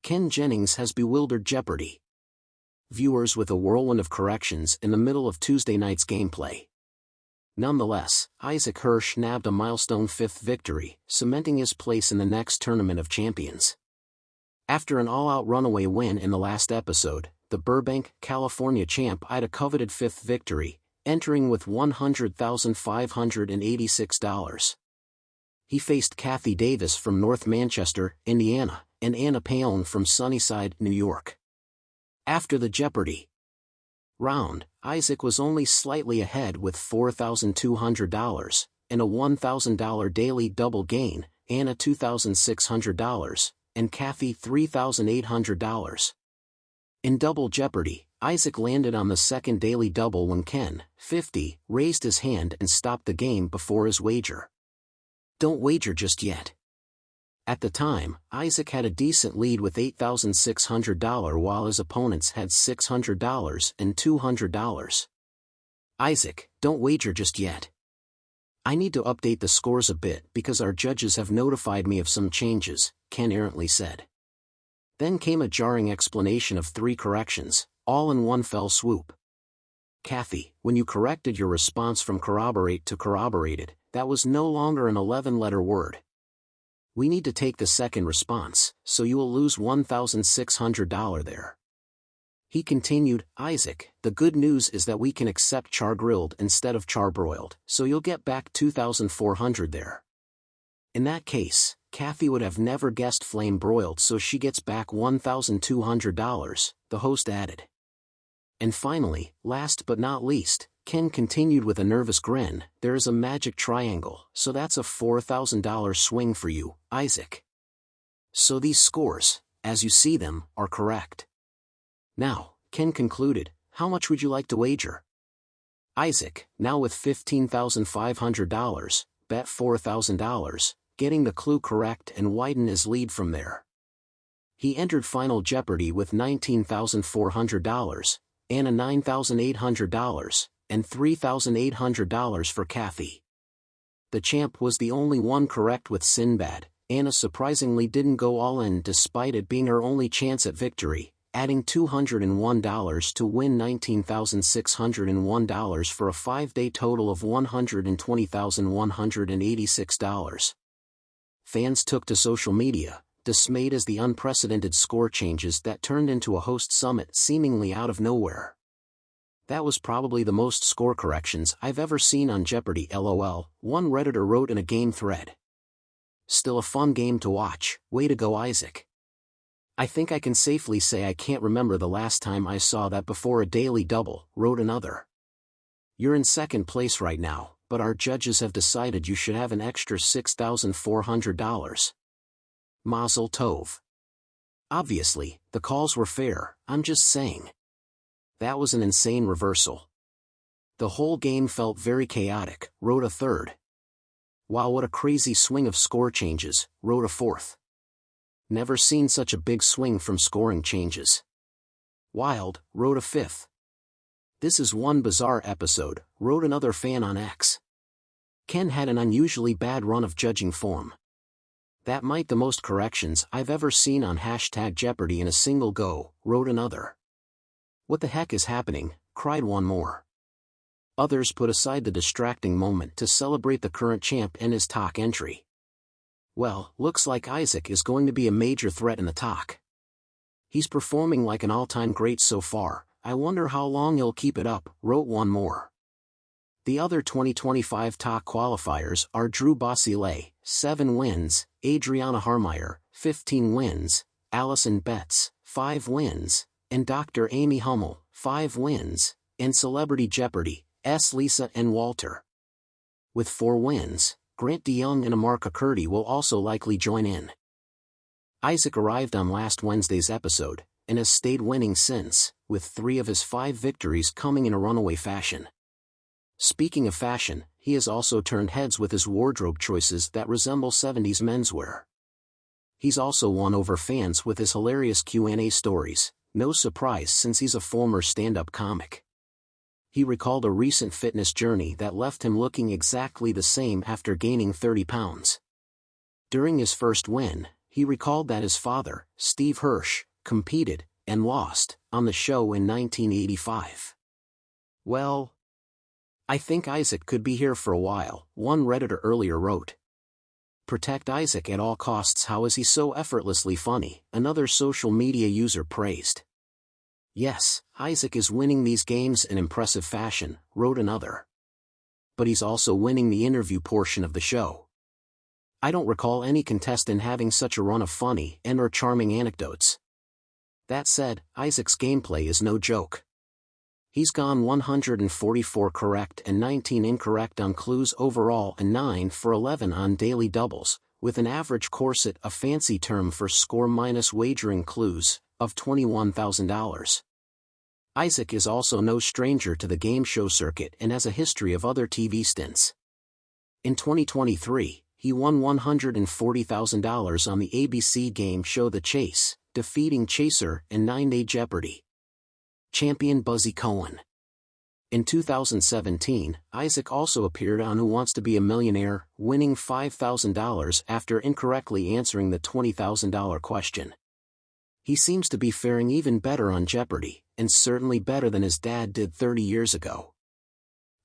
Ken Jennings has bewildered Jeopardy! Viewers with a whirlwind of corrections in the middle of Tuesday night's gameplay. Nonetheless, Isaac Hirsch nabbed a milestone 5th victory, cementing his place in the next Tournament of Champions. After an all-out runaway win in the last episode, the Burbank, California champ eyed a coveted 5th victory, entering with $100,586. He faced Kathy Davis from North Manchester, Indiana, and Anna Paone from Sunnyside, New York. After the Jeopardy! Round, Isaac was only slightly ahead with $4,200, and a $1,000 daily double gain, Anna $2,600, and Kathy $3,800. In Double Jeopardy, Isaac landed on the second daily double when Ken, 50, raised his hand and stopped the game before his wager. Don't wager just yet. At the time, Isaac had a decent lead with $8,600 while his opponents had $600 and $200. Isaac, don't wager just yet. I need to update the scores a bit because our judges have notified me of some changes, Ken errantly said. Then came a jarring explanation of 3 corrections, all in one fell swoop. Kathy, when you corrected your response from corroborate to corroborated, that was no longer an 11-letter word. We need to take the second response, so you will lose $1,600 there. He continued, Isaac, the good news is that we can accept char-grilled instead of char-broiled, so you'll get back $2,400 there. In that case, Kathy would have never guessed flame-broiled, so she gets back $1,200, the host added. And finally, last but not least, Ken continued with a nervous grin, there is a magic triangle, so that's a $4,000 swing for you, Isaac. So these scores, as you see them, are correct. Now, Ken concluded, how much would you like to wager? Isaac, now with $15,500, bet $4,000, getting the clue correct and widen his lead from there. He entered Final Jeopardy with $19,400, and a $9,800, and $3,800 for Kathy. The champ was the only one correct with Sinbad. Anna surprisingly didn't go all in despite it being her only chance at victory, adding $201 to win $19,601 for a 5-day total of $120,186. Fans took to social media, dismayed as the unprecedented score changes that turned into a host summit seemingly out of nowhere. That was probably the most score corrections I've ever seen on Jeopardy! LOL, one Redditor wrote in a game thread. Still a fun game to watch, way to go Isaac. I think I can safely say I can't remember the last time I saw that before a daily double, wrote another. You're in second place right now, but our judges have decided you should have an extra $6,400. Mazel tov. Obviously, the calls were fair, I'm just saying. That was an insane reversal. The whole game felt very chaotic, wrote a third. Wow, what a crazy swing of score changes, wrote a fourth. Never seen such a big swing from scoring changes. Wild, wrote a fifth. This is one bizarre episode, wrote another fan on X. Ken had an unusually bad run of judging form. That might the most corrections I've ever seen on #Jeopardy in a single go, wrote another. What the heck is happening, cried one more. Others put aside the distracting moment to celebrate the current champ and his talk entry. Well, looks like Isaac is going to be a major threat in the talk. He's performing like an all-time great so far, I wonder how long he'll keep it up, wrote one more. The other 2025 talk qualifiers are Drew Basile, 7 wins, Adriana Harmeyer, 15 wins, Allison Betts, 5 wins, and Dr. Amy Hummel, 5 wins, and Celebrity Jeopardy! Lisa and Walter. With 4 wins, Grant DeYoung and Amarka Curdy will also likely join in. Isaac arrived on last Wednesday's episode, and has stayed winning since, with 3 of his 5 victories coming in a runaway fashion. Speaking of fashion, he has also turned heads with his wardrobe choices that resemble 70s menswear. He's also won over fans with his hilarious Q&A stories, no surprise since he's a former stand-up comic. He recalled a recent fitness journey that left him looking exactly the same after gaining 30 pounds. During his first win, He recalled that his father, Steve Hirsch, competed, and lost, on the show in 1985. "Well, I think Isaac could be here for a while," one Redditor earlier wrote. "Protect Isaac at all costs. How is he so effortlessly funny?" another social media user praised. "Yes, Isaac is winning these games in impressive fashion," wrote another. "But he's also winning the interview portion of the show. I don't recall any contestant having such a run of funny and/or charming anecdotes." That said, Isaac's gameplay is no joke. He's gone 144 correct and 19 incorrect on clues overall and 9 for 11 on daily doubles, with an average corset, a fancy term for score minus wagering clues, of $21,000. Isaac is also no stranger to the game show circuit and has a history of other TV stints. In 2023, he won $140,000 on the ABC game show The Chase, defeating Chaser in 9-Day Jeopardy champion Buzzy Cohen. In 2017, Isaac also appeared on Who Wants to Be a Millionaire, winning $5,000 after incorrectly answering the $20,000 question. He seems to be faring even better on Jeopardy, and certainly better than his dad did 30 years ago.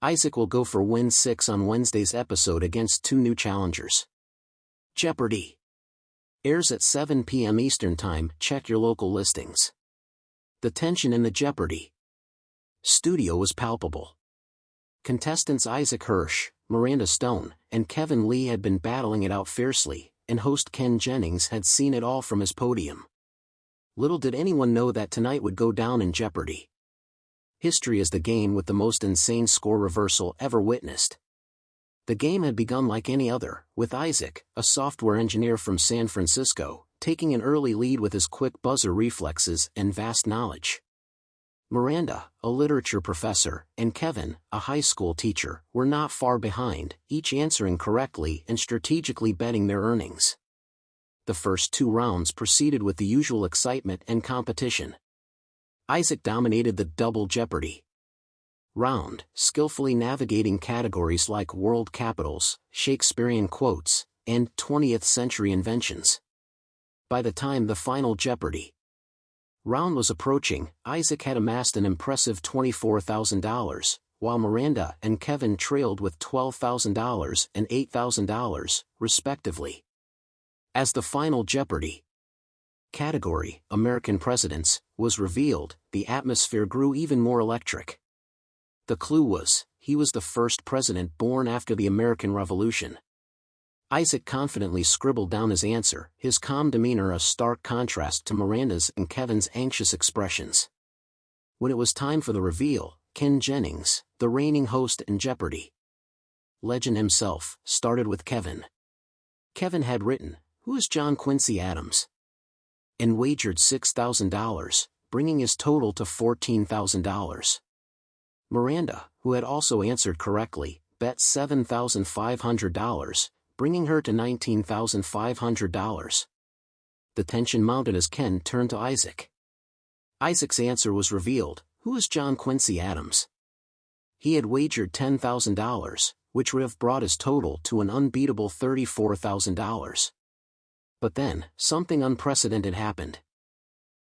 Isaac will go for win 6 on Wednesday's episode against 2 new challengers. Jeopardy! Airs at 7 p.m. Eastern Time. Check your local listings. The tension in the Jeopardy studio was palpable. Contestants Isaac Hirsch, Miranda Stone, and Kevin Lee had been battling it out fiercely, and host Ken Jennings had seen it all from his podium. Little did anyone know that tonight would go down in Jeopardy. History is the game with the most insane score reversal ever witnessed. The game had begun like any other, with Isaac, a software engineer from San Francisco, taking an early lead with his quick buzzer reflexes and vast knowledge. Miranda, a literature professor, and Kevin, a high school teacher, were not far behind, each answering correctly and strategically betting their earnings. The first 2 rounds proceeded with the usual excitement and competition. Isaac dominated the Double Jeopardy round, skillfully navigating categories like world capitals, Shakespearean quotes, and 20th century inventions. By the time the final Jeopardy round was approaching, Isaac had amassed an impressive $24,000, while Miranda and Kevin trailed with $12,000 and $8,000, respectively. As the final Jeopardy category, American Presidents, was revealed, the atmosphere grew even more electric. The clue was, he was the first president born after the American Revolution. Isaac confidently scribbled down his answer, his calm demeanor a stark contrast to Miranda's and Kevin's anxious expressions. When it was time for the reveal, Ken Jennings, the reigning host and Jeopardy legend himself, started with Kevin. Kevin had written, "Who is John Quincy Adams?" and wagered $6,000, bringing his total to $14,000. Miranda, who had also answered correctly, bet $7,500, bringing her to $19,500. The tension mounted as Ken turned to Isaac. Isaac's answer was revealed, "Who is John Quincy Adams?" He had wagered $10,000, which would have brought his total to an unbeatable $34,000. But then, something unprecedented happened.